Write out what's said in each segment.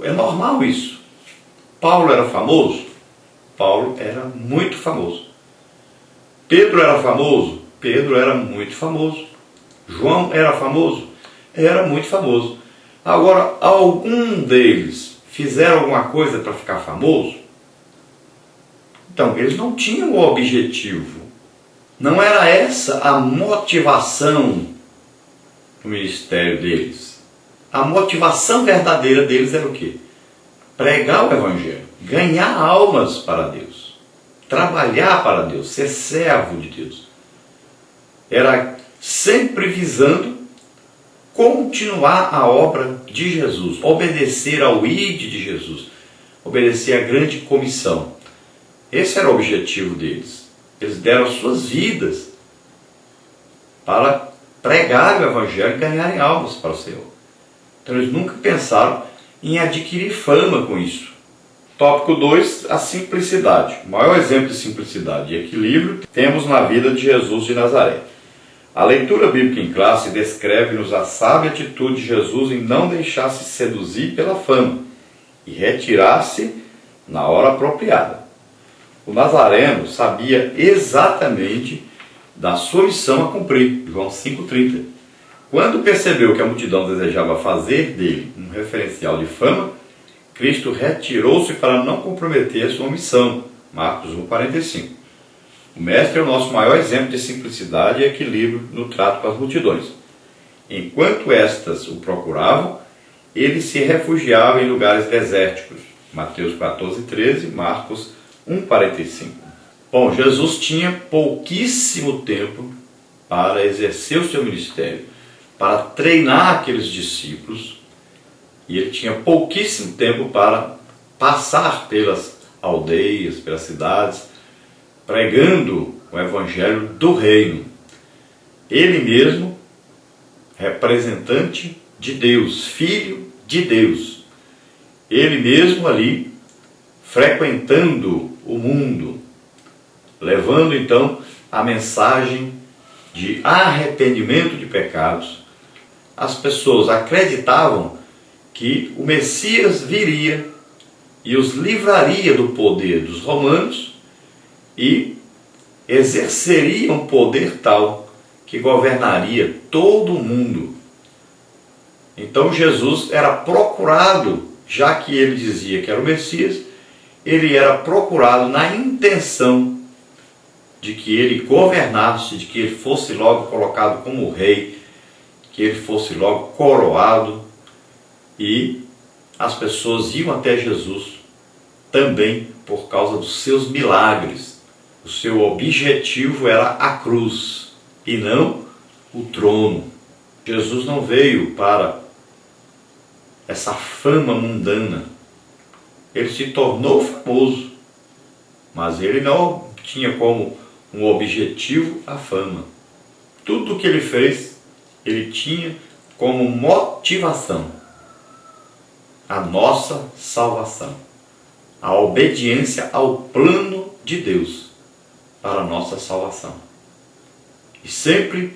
É normal isso. Paulo era famoso? Paulo era muito famoso. Pedro era famoso? Pedro era muito famoso. João era famoso? Era muito famoso. Agora, algum deles fizeram alguma coisa para ficar famoso? Então, eles não tinham o objetivo. Não era essa a motivação do ministério deles. A motivação verdadeira deles era o quê? Pregar o Evangelho, ganhar almas para Deus, trabalhar para Deus, ser servo de Deus. Era sempre visando continuar a obra de Jesus, obedecer ao ID de Jesus, obedecer à grande comissão. Esse era o objetivo deles. Eles deram suas vidas para pregar o Evangelho e ganharem almas para o Senhor. Então eles nunca pensaram em adquirir fama com isso. Tópico 2, a simplicidade. O maior exemplo de simplicidade e equilíbrio temos na vida de Jesus de Nazaré. A leitura bíblica em classe descreve-nos a sábia atitude de Jesus em não deixar-se seduzir pela fama e retirar-se na hora apropriada. O Nazareno sabia exatamente da sua missão a cumprir, João 5,30. Quando percebeu que a multidão desejava fazer dele um referencial de fama, Cristo retirou-se para não comprometer a sua missão, Marcos 1,45. O Mestre é o nosso maior exemplo de simplicidade e equilíbrio no trato com as multidões. Enquanto estas o procuravam, ele se refugiava em lugares desérticos, Mateus 14,13, Marcos 1,45. Bom, Jesus tinha pouquíssimo tempo para exercer o seu ministério, para treinar aqueles discípulos, e ele tinha pouquíssimo tempo para passar pelas aldeias, pelas cidades, pregando o Evangelho do Reino. Ele mesmo, representante de Deus, filho de Deus. Ele mesmo ali, frequentando o mundo, levando então a mensagem de arrependimento de pecados. As pessoas acreditavam que o Messias viria e os livraria do poder dos romanos e exerceria um poder tal que governaria todo o mundo. Então Jesus era procurado, já que ele dizia que era o Messias, ele era procurado na intenção de que ele governasse, de que ele fosse logo colocado como rei, que ele fosse logo coroado, e as pessoas iam até Jesus também por causa dos seus milagres. O seu objetivo era a cruz e não o trono. Jesus não veio para essa fama mundana. Ele se tornou famoso, mas ele não tinha como um objetivo a fama. Tudo o que ele fez, ele tinha como motivação a nossa salvação, a obediência ao plano de Deus para a nossa salvação. E sempre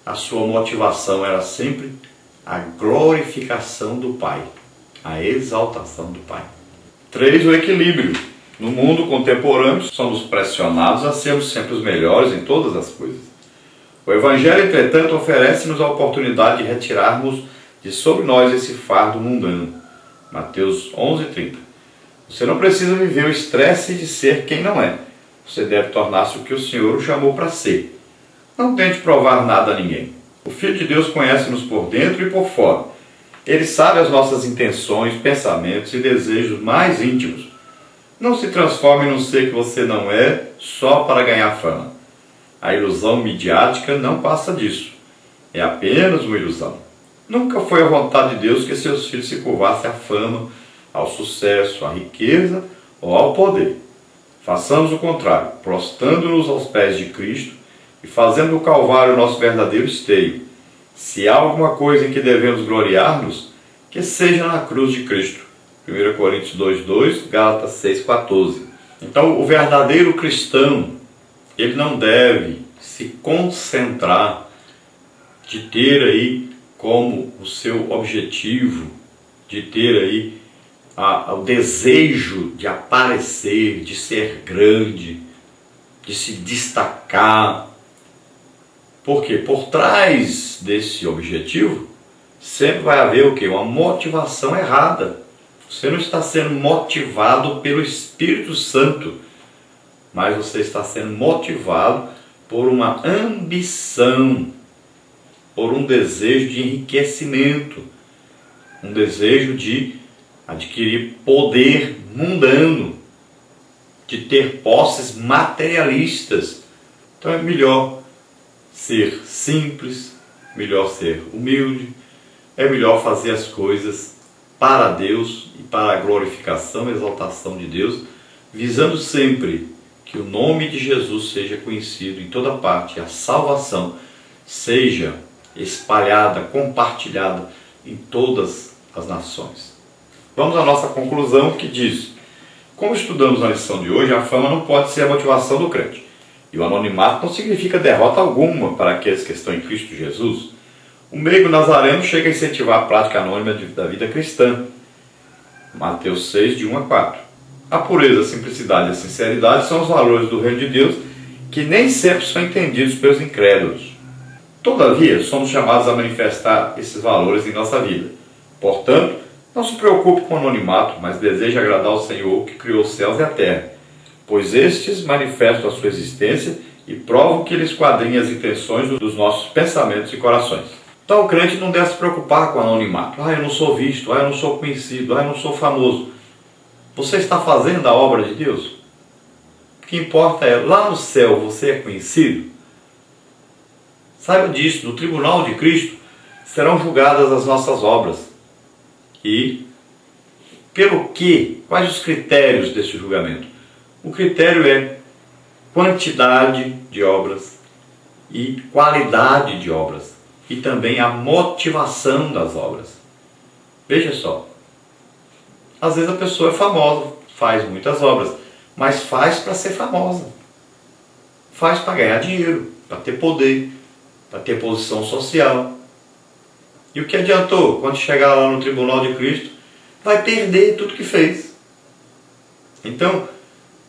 a sua motivação era sempre a glorificação do Pai, a exaltação do Pai. 3. O equilíbrio. No mundo contemporâneo, somos pressionados a sermos sempre os melhores em todas as coisas. O Evangelho, entretanto, oferece-nos a oportunidade de retirarmos de sobre nós esse fardo mundano. Mateus 11,30. Você não precisa viver o estresse de ser quem não é. Você deve tornar-se o que o Senhor o chamou para ser. Não tente provar nada a ninguém. O Filho de Deus conhece-nos por dentro e por fora. Ele sabe as nossas intenções, pensamentos e desejos mais íntimos. Não se transforme num ser que você não é só para ganhar fama. A ilusão midiática não passa disso. É apenas uma ilusão. Nunca foi a vontade de Deus que seus filhos se curvassem à fama, ao sucesso, à riqueza ou ao poder. Façamos o contrário, prostrando-nos aos pés de Cristo e fazendo do Calvário o nosso verdadeiro esteio. Se há alguma coisa em que devemos gloriar-nos, que seja na cruz de Cristo. 1 Coríntios 2,2, Gálatas 6,14. Então, o verdadeiro cristão, ele não deve se concentrar de ter aí como o seu objetivo, de ter aí ao desejo de aparecer, de ser grande, de se destacar. Porque por trás desse objetivo sempre vai haver o quê? Uma motivação errada. Você não está sendo motivado pelo Espírito Santo, mas você está sendo motivado por uma ambição, por um desejo de enriquecimento, um desejo de adquirir poder mundano, de ter posses materialistas. Então é melhor ser simples, melhor ser humilde, é melhor fazer as coisas para Deus e para a glorificação e exaltação de Deus, visando sempre que o nome de Jesus seja conhecido em toda parte, a salvação seja espalhada, compartilhada em todas as nações. Vamos à nossa conclusão, que diz: como estudamos na lição de hoje, a fama não pode ser a motivação do crente. E o anonimato não significa derrota alguma para aqueles que estão em Cristo Jesus. O meigo nazareno chega a incentivar a prática anônima da vida cristã. Mateus 6, de 1 a 4. A pureza, a simplicidade e a sinceridade são os valores do reino de Deus que nem sempre são entendidos pelos incrédulos. Todavia, somos chamados a manifestar esses valores em nossa vida. Portanto, não se preocupe com o anonimato, mas deseje agradar ao Senhor que criou os céus e a terra, pois estes manifestam a sua existência e provam que Ele esquadrinha as intenções dos nossos pensamentos e corações. Então o crente não deve se preocupar com o anonimato. Eu não sou visto, eu não sou conhecido, eu não sou famoso. Você está fazendo a obra de Deus? O que importa é, lá no céu você é conhecido? Saiba disso, no tribunal de Cristo serão julgadas as nossas obras. E pelo que? Quais os critérios desse julgamento? O critério é quantidade de obras e qualidade de obras, e também a motivação das obras. Veja só, às vezes a pessoa é famosa, faz muitas obras, mas faz para ser famosa, faz para ganhar dinheiro, para ter poder, para ter posição social. E o que adiantou? Quando chegar lá no tribunal de Cristo, vai perder tudo que fez. Então,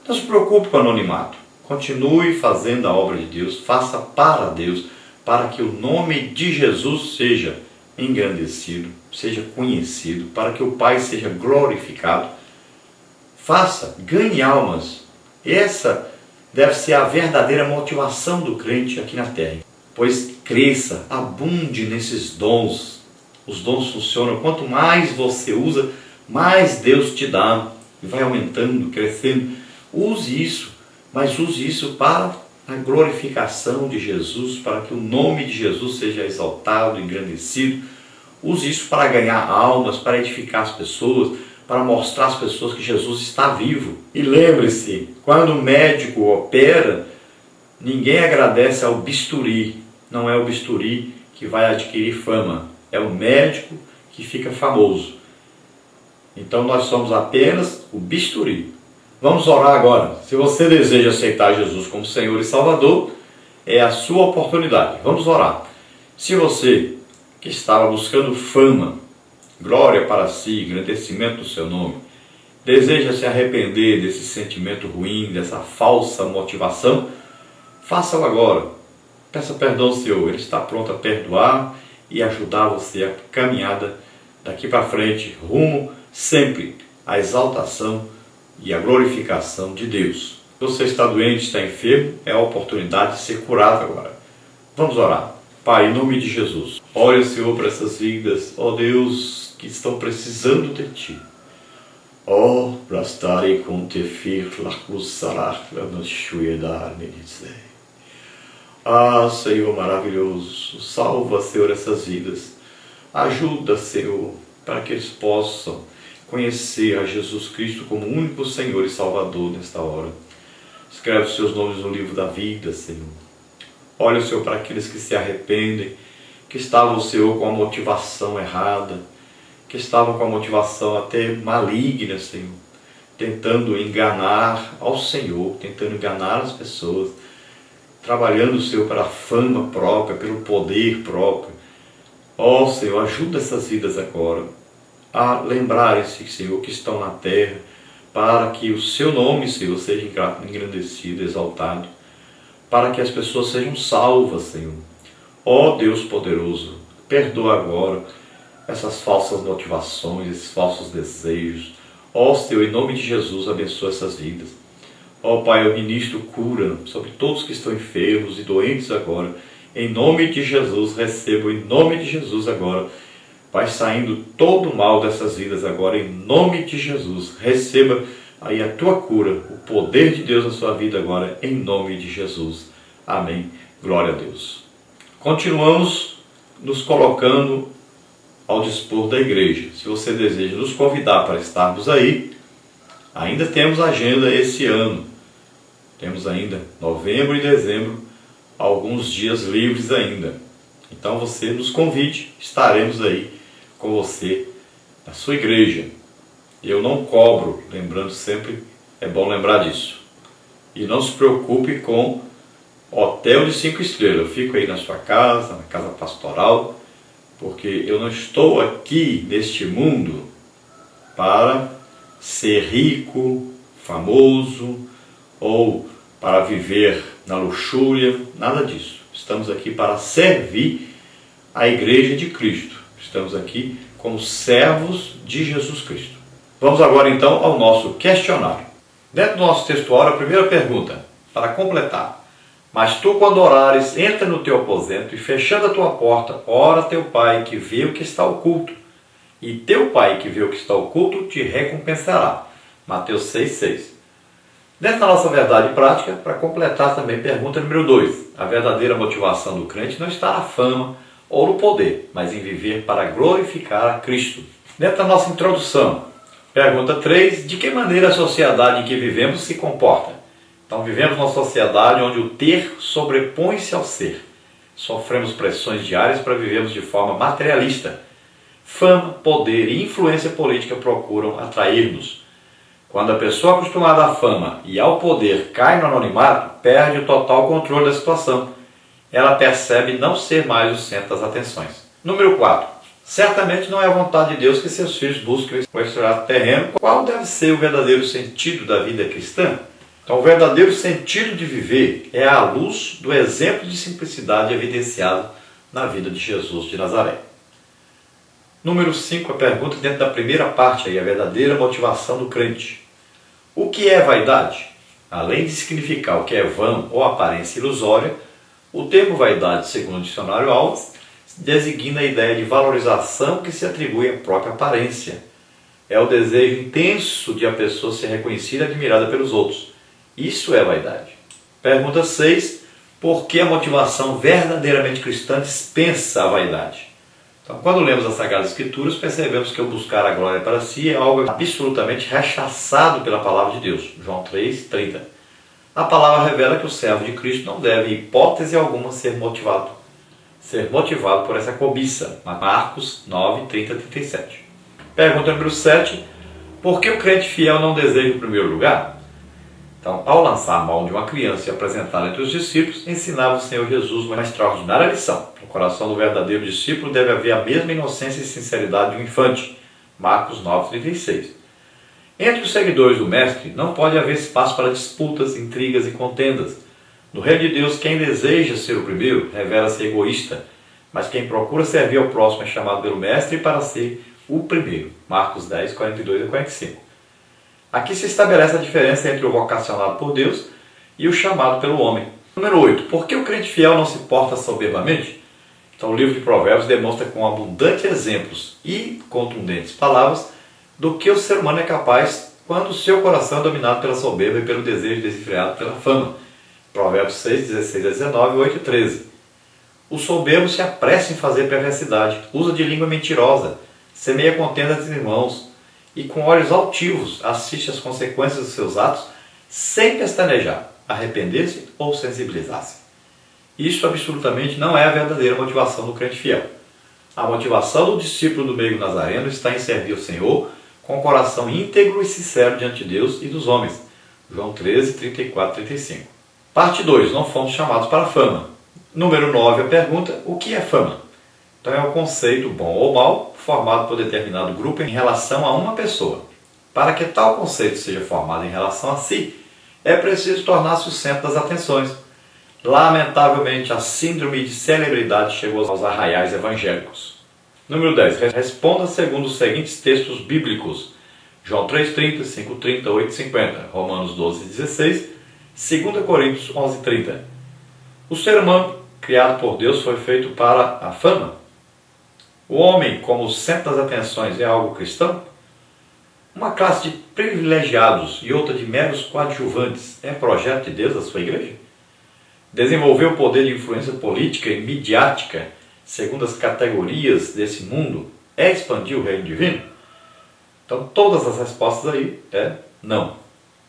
não se preocupe com o anonimato. Continue fazendo a obra de Deus, faça para Deus, para que o nome de Jesus seja engrandecido, seja conhecido, para que o Pai seja glorificado. Faça, ganhe almas. Essa deve ser a verdadeira motivação do crente aqui na terra. Pois cresça, abunde nesses dons. Os dons funcionam. Quanto mais você usa, mais Deus te dá. E vai aumentando, crescendo. Use isso, mas use isso para a glorificação de Jesus, para que o nome de Jesus seja exaltado, engrandecido. Use isso para ganhar almas, para edificar as pessoas, para mostrar às pessoas que Jesus está vivo. E lembre-se, quando o médico opera, ninguém agradece ao bisturi. Não é o bisturi que vai adquirir fama, é o médico que fica famoso. Então nós somos apenas o bisturi. Vamos orar agora. Se você deseja aceitar Jesus como Senhor e Salvador, é a sua oportunidade. Vamos orar. Se você que estava buscando fama, glória para si, engrandecimento do seu nome, deseja se arrepender desse sentimento ruim, dessa falsa motivação, faça-o agora. Peça perdão ao Senhor. Ele está pronto a perdoar e ajudar você a caminhada daqui para frente, rumo sempre à exaltação e à glorificação de Deus. Se você está doente, está enfermo, é a oportunidade de ser curado agora. Vamos orar. Pai, em nome de Jesus, olha, Senhor, para essas vidas, ó Deus, que estão precisando de Ti. Ó, prastare com tefir, lacusarar, lamashuedar, menizei. Ah, Senhor maravilhoso, salva, Senhor, essas vidas. Ajuda, Senhor, para que eles possam conhecer a Jesus Cristo como único Senhor e Salvador nesta hora. Escreve os seus nomes no livro da vida, Senhor. Olha, Senhor, para aqueles que se arrependem, que estavam, Senhor, com a motivação errada, que estavam com a motivação até maligna, Senhor, tentando enganar ao Senhor, tentando enganar as pessoas, trabalhando, Senhor, para a fama própria, pelo poder próprio. Ó, Senhor, ajuda essas vidas agora. a lembrarem-se, Senhor, que estão na terra, para que o seu nome, Senhor, seja engrandecido, exaltado, para que as pessoas sejam salvas, Senhor. Ó Deus poderoso, perdoa agora essas falsas motivações, esses falsos desejos. Ó Senhor, em nome de Jesus, abençoa essas vidas. Ó Pai, eu ministro cura sobre todos que estão enfermos e doentes agora. Em nome de Jesus, recebo em nome de Jesus agora. Vai saindo todo o mal dessas vidas agora, em nome de Jesus. Receba aí a tua cura, o poder de Deus na sua vida agora, em nome de Jesus. Amém. Glória a Deus. Continuamos nos colocando ao dispor da igreja. Se você deseja nos convidar para estarmos aí, ainda temos agenda esse ano. Temos ainda novembro e dezembro, alguns dias livres ainda. Então você nos convide, estaremos aí com você na sua igreja. Eu não cobro, lembrando sempre, é bom lembrar disso. E não se preocupe com hotel de 5 estrelas. Eu fico aí na sua casa, na casa pastoral, porque eu não estou aqui neste mundo para ser rico, famoso ou para viver na luxúria, nada disso. Estamos aqui para servir a igreja de Cristo. Estamos aqui como servos de Jesus Cristo. Vamos agora então ao nosso questionário. Dentro do nosso textuário, a primeira pergunta, para completar. Mas tu, quando orares, entra no teu aposento e, fechando a tua porta, ora a teu Pai que vê o que está oculto. E teu Pai que vê o que está oculto te recompensará. Mateus 6,6. Dentro da nossa verdade prática, para completar também pergunta número 2. A verdadeira motivação do crente não está na fama ou no poder, mas em viver para glorificar a Cristo. Dentro da nossa introdução, pergunta 3. De que maneira a sociedade em que vivemos se comporta? Então, vivemos numa sociedade onde o ter sobrepõe-se ao ser. Sofremos pressões diárias para vivermos de forma materialista. Fama, poder e influência política procuram atrair-nos. Quando a pessoa acostumada à fama e ao poder cai no anonimato, perde o total controle da situação. Ela percebe não ser mais o centro das atenções. Número 4. Certamente não é a vontade de Deus que seus filhos busquem o estrado terreno. Qual deve ser o verdadeiro sentido da vida cristã? Então, o verdadeiro sentido de viver é à luz do exemplo de simplicidade evidenciado na vida de Jesus de Nazaré. Número 5, a pergunta dentro da primeira parte, aí, a verdadeira motivação do crente. O que é vaidade? Além de significar o que é vão ou aparência ilusória, o termo vaidade, segundo o dicionário Alves, designa a ideia de valorização que se atribui à própria aparência. É o desejo intenso de a pessoa ser reconhecida e admirada pelos outros. Isso é vaidade. Pergunta 6. Por que a motivação verdadeiramente cristã dispensa a vaidade? Então, quando lemos as Sagradas Escrituras, percebemos que o buscar a glória para si é algo absolutamente rechaçado pela palavra de Deus. João 3,30. A palavra revela que o servo de Cristo não deve, em hipótese alguma, ser motivado por essa cobiça. Marcos 9:30-37. Pergunta número 7. Por que o crente fiel não deseja o primeiro lugar? Então, ao lançar a mão de uma criança e apresentá-la entre os discípulos, ensinava o Senhor Jesus uma extraordinária lição. No coração do verdadeiro discípulo deve haver a mesma inocência e sinceridade de um infante. Marcos 9:36. Entre os seguidores do Mestre não pode haver espaço para disputas, intrigas e contendas. No reino de Deus, quem deseja ser o primeiro revela-se egoísta, mas quem procura servir ao próximo é chamado pelo Mestre para ser o primeiro. Marcos 10:42-45. Aqui se estabelece a diferença entre o vocacionado por Deus e o chamado pelo homem. Número 8. Por que o crente fiel não se porta soberbamente? Então, o livro de Provérbios demonstra com abundantes exemplos e contundentes palavras do que o ser humano é capaz quando o seu coração é dominado pela soberba e pelo desejo desenfreado pela fama. Provérbios 6:16-19, 8:13. O soberbo se apressa em fazer perversidade, usa de língua mentirosa, semeia contenda entre irmãos, e com olhos altivos assiste às consequências dos seus atos sem pestanejar, arrepender-se ou sensibilizar-se. Isso absolutamente não é a verdadeira motivação do crente fiel. A motivação do discípulo do meio nazareno está em servir ao Senhor com o coração íntegro e sincero diante de Deus e dos homens. João 13:34-35. Parte 2. Não fomos chamados para a fama. Número 9, a pergunta: o que é fama? Então é um conceito bom ou mal, formado por determinado grupo em relação a uma pessoa. Para que tal conceito seja formado em relação a si, é preciso tornar-se o centro das atenções. Lamentavelmente, a síndrome de celebridade chegou aos arraiais evangélicos. Número 10. Responda segundo os seguintes textos bíblicos. João 3,30, 5,30, 8,50, Romanos 12,16, 2 Coríntios 11,30. O ser humano, criado por Deus, foi feito para a fama. O homem, como centro das atenções, é algo cristão? Uma classe de privilegiados e outra de meros coadjuvantes é projeto de Deus a sua igreja? Desenvolver o poder de influência política e midiática segundo as categorias desse mundo é expandir o reino divino? Então todas as respostas aí é não.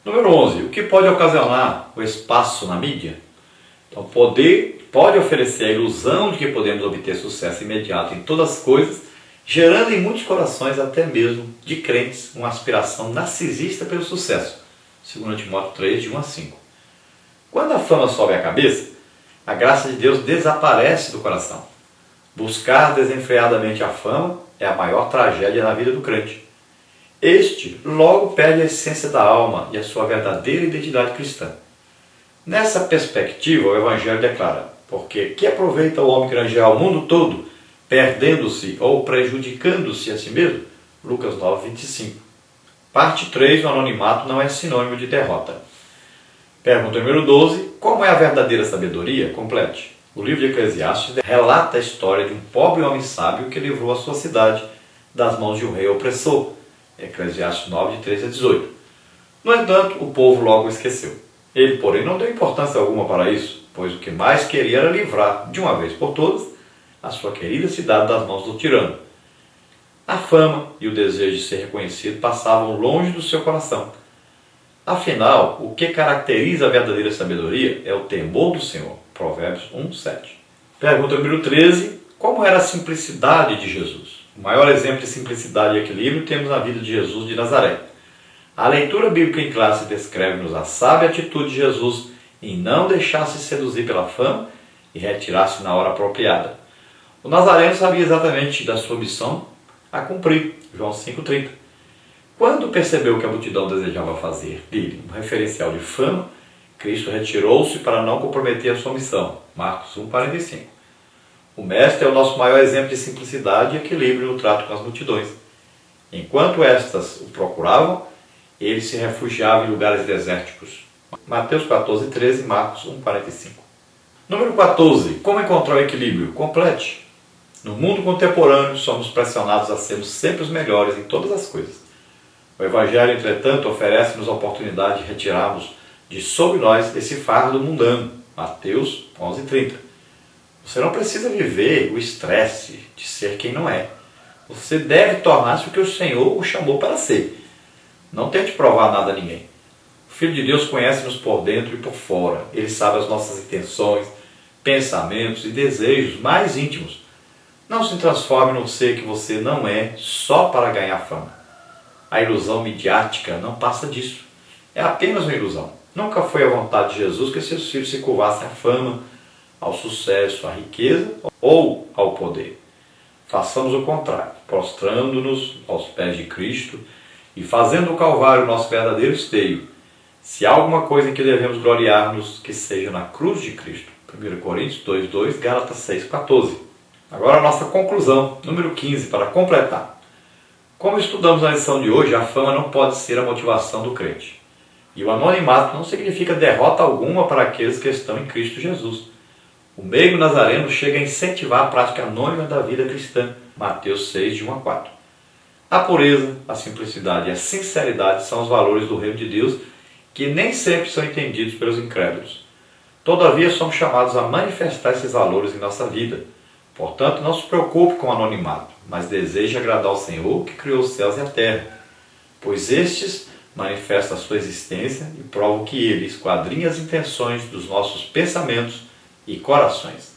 Número 11. O que pode ocasionar o espaço na mídia? Então poder pode oferecer a ilusão de que podemos obter sucesso imediato em todas as coisas, gerando em muitos corações, até mesmo de crentes, uma aspiração narcisista pelo sucesso. 2 Timóteo 3, de 1 a 5. Quando a fama sobe a cabeça, a graça de Deus desaparece do coração. Buscar desenfreadamente a fama é a maior tragédia na vida do crente. Este logo perde a essência da alma e a sua verdadeira identidade cristã. Nessa perspectiva, o Evangelho declara: porque que aproveita o homem granjear o mundo todo, perdendo-se ou prejudicando-se a si mesmo? Lucas 9, 25. Parte 3. O anonimato não é sinônimo de derrota. Pergunta número 12. Como é a verdadeira sabedoria? Complete. O livro de Eclesiastes relata a história de um pobre homem sábio que livrou a sua cidade das mãos de um rei opressor. Eclesiastes 9, de 13 a 18. No entanto, o povo logo o esqueceu. Ele, porém, não deu importância alguma para isso, pois o que mais queria era livrar, de uma vez por todas, a sua querida cidade das mãos do tirano. A fama e o desejo de ser reconhecido passavam longe do seu coração. Afinal, o que caracteriza a verdadeira sabedoria é o temor do Senhor. Provérbios 1, 7. Pergunta número 13. Como era a simplicidade de Jesus? O maior exemplo de simplicidade e equilíbrio temos na vida de Jesus de Nazaré. A leitura bíblica em classe descreve-nos a sábia atitude de Jesus em não deixar-se seduzir pela fama e retirar-se na hora apropriada. O Nazareno sabia exatamente da sua missão a cumprir. João 5,30. Quando percebeu que a multidão desejava fazer dele um referencial de fama, Cristo retirou-se para não comprometer a sua missão. Marcos 1,45. O Mestre é o nosso maior exemplo de simplicidade e equilíbrio no trato com as multidões. Enquanto estas o procuravam, ele se refugiava em lugares desérticos. Mateus 14,13 e Marcos 1,45. Número 14. Como encontrar o equilíbrio? Complete. No mundo contemporâneo, somos pressionados a sermos sempre os melhores em todas as coisas. O Evangelho, entretanto, oferece-nos a oportunidade de retirarmos de sob nós esse fardo mundano. Mateus 11,30. Você não precisa viver o estresse de ser quem não é. Você deve tornar-se o que o Senhor o chamou para ser. Não tente provar nada a ninguém. O Filho de Deus conhece-nos por dentro e por fora. Ele sabe as nossas intenções, pensamentos e desejos mais íntimos. Não se transforme no ser que você não é só para ganhar fama. A ilusão midiática não passa disso. É apenas uma ilusão. Nunca foi a vontade de Jesus que seus filhos se curvassem à fama, ao sucesso, à riqueza ou ao poder. Façamos o contrário, prostrando-nos aos pés de Cristo e fazendo o Calvário nosso verdadeiro esteio. Se há alguma coisa em que devemos gloriar-nos, que seja na cruz de Cristo. 1 Coríntios 2,2, Gálatas 6,14. Agora a nossa conclusão, número 15, para completar. Como estudamos na lição de hoje, a fama não pode ser a motivação do crente. E o anonimato não significa derrota alguma para aqueles que estão em Cristo Jesus. O meigo nazareno chega a incentivar a prática anônima da vida cristã. Mateus 6, de 1 a 4. A pureza, a simplicidade e a sinceridade são os valores do reino de Deus que nem sempre são entendidos pelos incrédulos. Todavia, somos chamados a manifestar esses valores em nossa vida. Portanto, não se preocupe com o anonimato, mas deseje agradar ao Senhor que criou os céus e a terra, pois estes manifestam a sua existência e provam que Ele esquadrinha as intenções dos nossos pensamentos e corações.